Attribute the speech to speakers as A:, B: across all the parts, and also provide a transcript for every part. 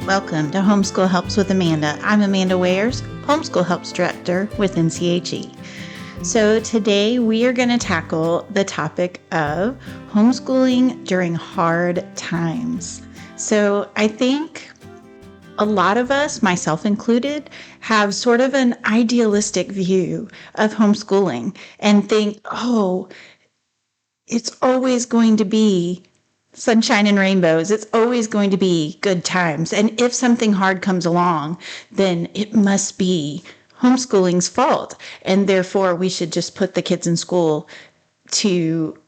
A: Welcome to Homeschool Helps with Amanda. I'm Amanda Wayers, Homeschool Helps Director with NCHE. So today we are going to tackle the topic of homeschooling during hard times. So I think a lot of us, myself included, have sort of an idealistic view of homeschooling and think, oh, it's always going to be sunshine and rainbows. It's always going to be good times. And if something hard comes along, then it must be homeschooling's fault. And therefore, we should just put the kids in school to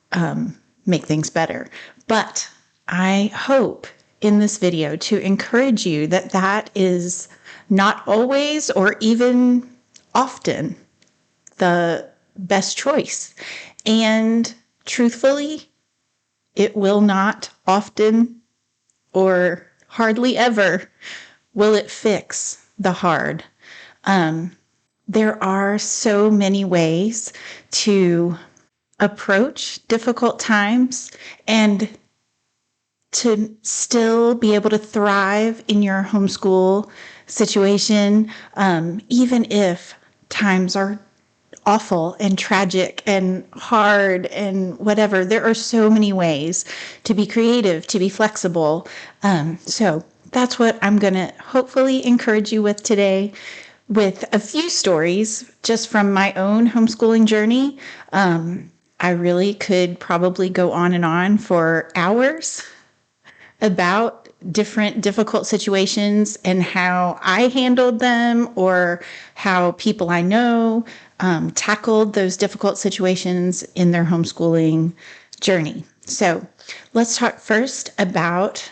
A: make things better. But I hope in this video to encourage you that that is not always or even often the best choice. And truthfully, it will not often or hardly ever will it fix the hard. There are so many ways to approach difficult times and to still be able to thrive in your homeschool situation, even if times are awful and tragic and hard and whatever. There are so many ways to be creative, to be flexible. So that's what I'm going to hopefully encourage you with today, with a few stories just from my own homeschooling journey. I really could probably go on and on for hours about different difficult situations and how I handled them, or how people I know tackled those difficult situations in their homeschooling journey. So let's talk first about,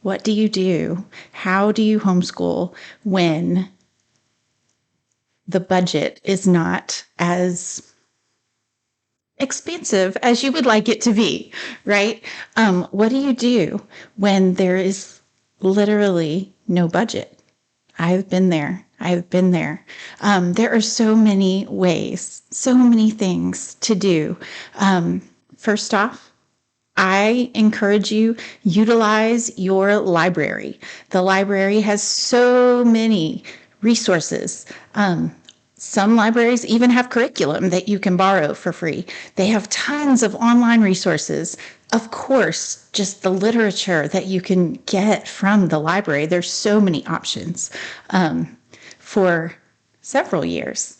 A: what do you do? How do you homeschool when the budget is not as expensive as you would like it to be, right? What do you do when there is literally no budget? I've been there. There are so many ways, so many things to do. First off, I encourage you, utilize your library. The library has so many resources. Some libraries even have curriculum that you can borrow for free. They have tons of online resources. Of course, just the literature that you can get from the library. There's so many options. For several years,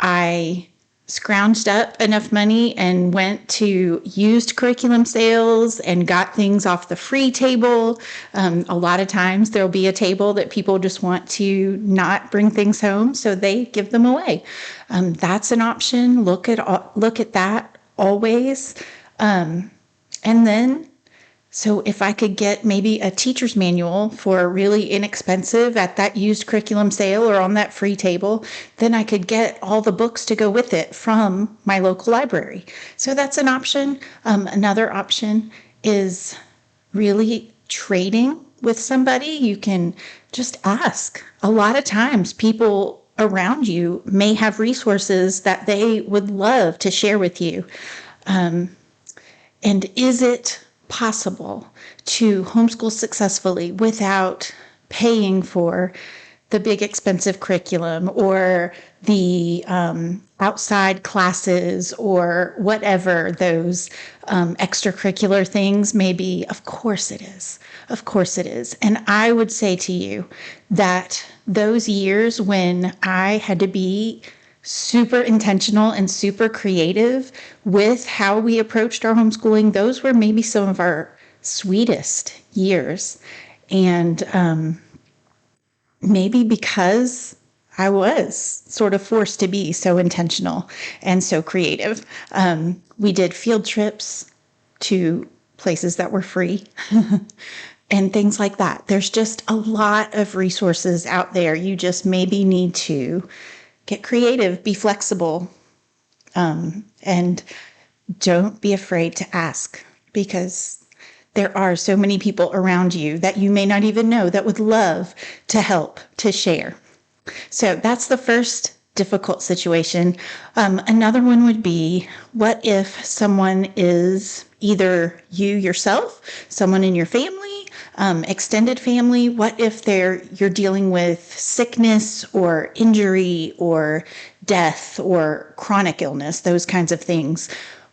A: I scrounged up enough money and went to used curriculum sales and got things off the free table. A lot of times there'll be a table that people just want to not bring things home, so they give them away. That's an option. Look at that always. And then, so if I could get maybe a teacher's manual for really inexpensive at that used curriculum sale or on that free table, then I could get all the books to go with it from my local library. So that's an option. Another option is really trading with somebody. You can just ask. A lot of times people around you may have resources that they would love to share with you. And is it possible to homeschool successfully without paying for the big expensive curriculum or the outside classes or whatever those extracurricular things may be? Of course it is. Of course it is. And I would say to you that those years when I had to be super intentional and super creative with how we approached our homeschooling, those were maybe some of our sweetest years. And maybe because I was sort of forced to be so intentional and so creative. We did field trips to places that were free and things like that. There's just a lot of resources out there. You just maybe need to get creative, be flexible, and don't be afraid to ask, because there are so many people around you that you may not even know that would love to help, to share. So that's the first difficult situation. Another one would be, what if someone is either you yourself, someone in your family, Extended family, what if you're dealing with sickness or injury or death or chronic illness, those kinds of things?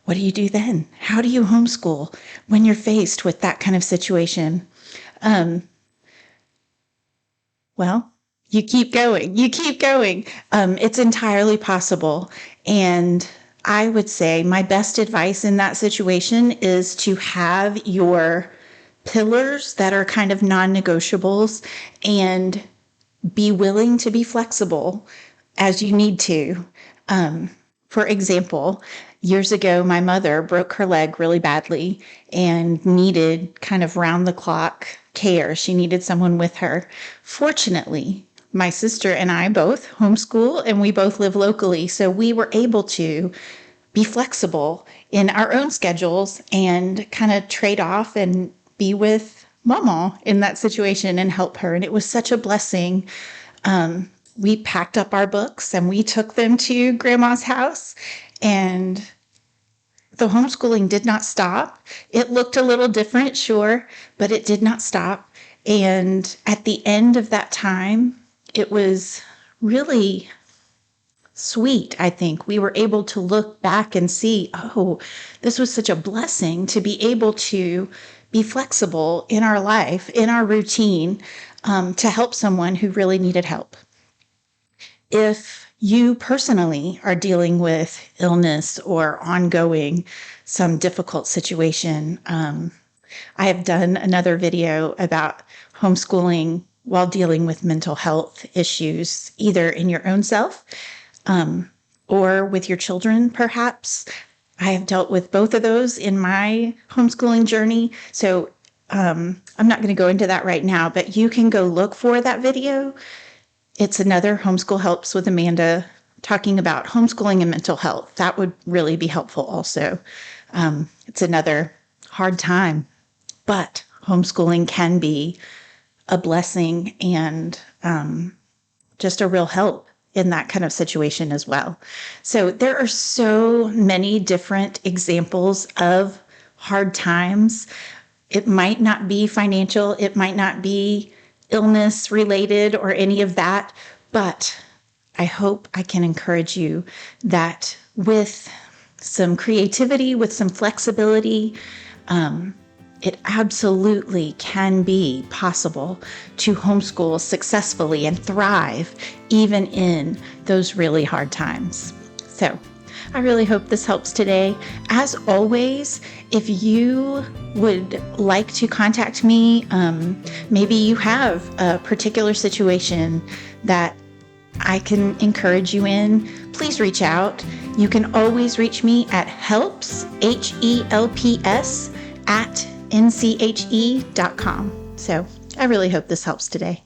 A: What do you do then? How do you homeschool when you're faced with that kind of situation? Well, you keep going. You keep going. It's entirely possible. And I would say my best advice in that situation is to have your pillars that are kind of non-negotiables and be willing to be flexible as you need to. For example, years ago, my mother broke her leg really badly and needed kind of round the clock care. She needed someone with her. Fortunately, my sister and I both homeschool and we both live locally. So we were able to be flexible in our own schedules and kind of trade off and be with Mama in that situation and help her. And it was such a blessing. We packed up our books and we took them to Grandma's house, and the homeschooling did not stop. It looked a little different, sure, but it did not stop. And at the end of that time, it was really sweet, I think. We were able to look back and see, oh, this was such a blessing to be able to be flexible in our life, in our routine, to help someone who really needed help. If you personally are dealing with illness or ongoing some difficult situation, I have done another video about homeschooling while dealing with mental health issues, either in your own self or with your children, perhaps. I have dealt with both of those in my homeschooling journey. So I'm not going to go into that right now, but you can go look for that video. It's another Homeschool Helps with Amanda talking about homeschooling and mental health. That would really be helpful also. It's another hard time, but homeschooling can be a blessing and just a real help in that kind of situation as well. So there are so many different examples of hard times. It might not be financial, it might not be illness related or any of that, but I hope I can encourage you that with some creativity, with some flexibility, it absolutely can be possible to homeschool successfully and thrive even in those really hard times. So I really hope this helps today. As always, if you would like to contact me, maybe you have a particular situation that I can encourage you in, please reach out. You can always reach me at helps, HELPS, @nche.com. So I really hope this helps today.